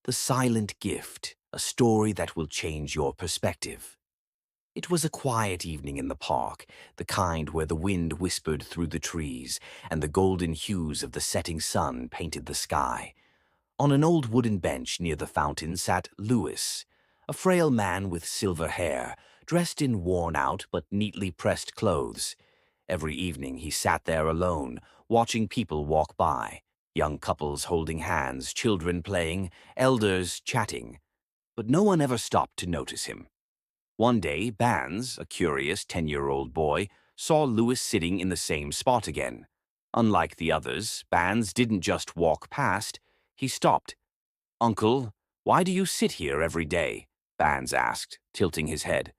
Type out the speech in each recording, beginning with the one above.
The Silent Gift, a story that will change your perspective. It was a quiet evening in the park, the kind where the wind whispered through the trees and the golden hues of the setting sun painted the sky. On an old wooden bench near the fountain sat Louis, a frail man with silver hair, dressed in worn-out but neatly pressed clothes. Every evening he sat there alone, watching people walk by, young couples holding hands, children playing, elders chatting. But no one ever stopped to notice him. One day, Banz, a curious 10-year-old boy, saw Louis sitting in the same spot again. Unlike the others, Banz didn't just walk past, he stopped. "Uncle, why do you sit here every day?" Banz asked, tilting his head.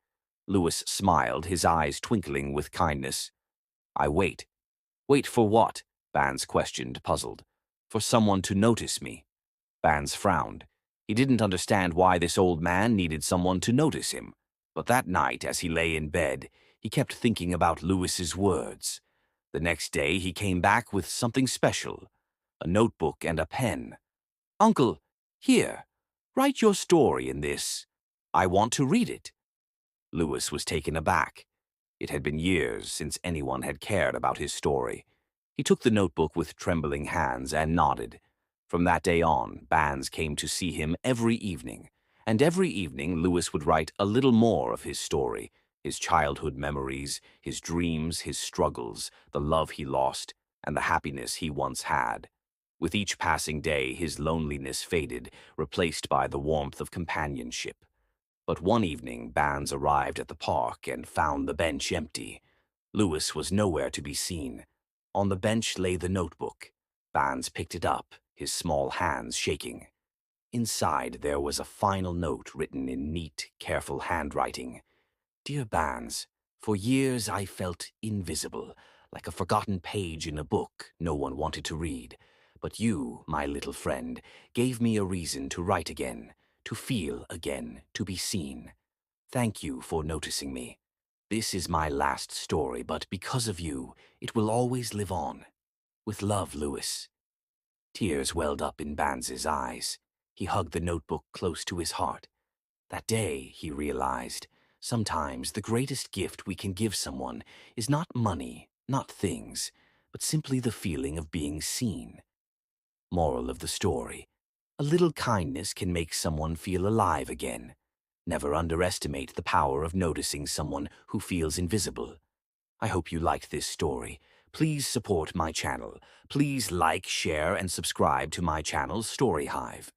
Louis smiled, his eyes twinkling with kindness. "I wait." "Wait for what?" Banz questioned, puzzled. "For someone to notice me." Banz frowned. He didn't understand why this old man needed someone to notice him. But that night, as he lay in bed, he kept thinking about Louis's words. The next day, he came back with something special, a notebook and a pen. "Uncle, here, write your story in this. I want to read it." Louis was taken aback. It had been years since anyone had cared about his story. He took the notebook with trembling hands and nodded. From that day on, Banz came to see him every evening, and every evening Louis would write a little more of his story, his childhood memories, his dreams, his struggles, the love he lost, and the happiness he once had. With each passing day, his loneliness faded, replaced by the warmth of companionship. But one evening, Banz arrived at the park and found the bench empty. Louis was nowhere to be seen. On the bench lay the notebook. Banz picked it up, his small hands shaking. Inside there was a final note written in neat, careful handwriting. "Dear Banz, for years I felt invisible, like a forgotten page in a book no one wanted to read. But you, my little friend, gave me a reason to write again, to feel again, to be seen. Thank you for noticing me. This is my last story, but because of you, it will always live on. With love, Louis." Tears welled up in Banz's eyes. He hugged the notebook close to his heart. That day, he realized, sometimes the greatest gift we can give someone is not money, not things, but simply the feeling of being seen. Moral of the story: a little kindness can make someone feel alive again. Never underestimate the power of noticing someone who feels invisible. I hope you liked this story. Please support my channel. Please like, share, and subscribe to my channel, Story Hive.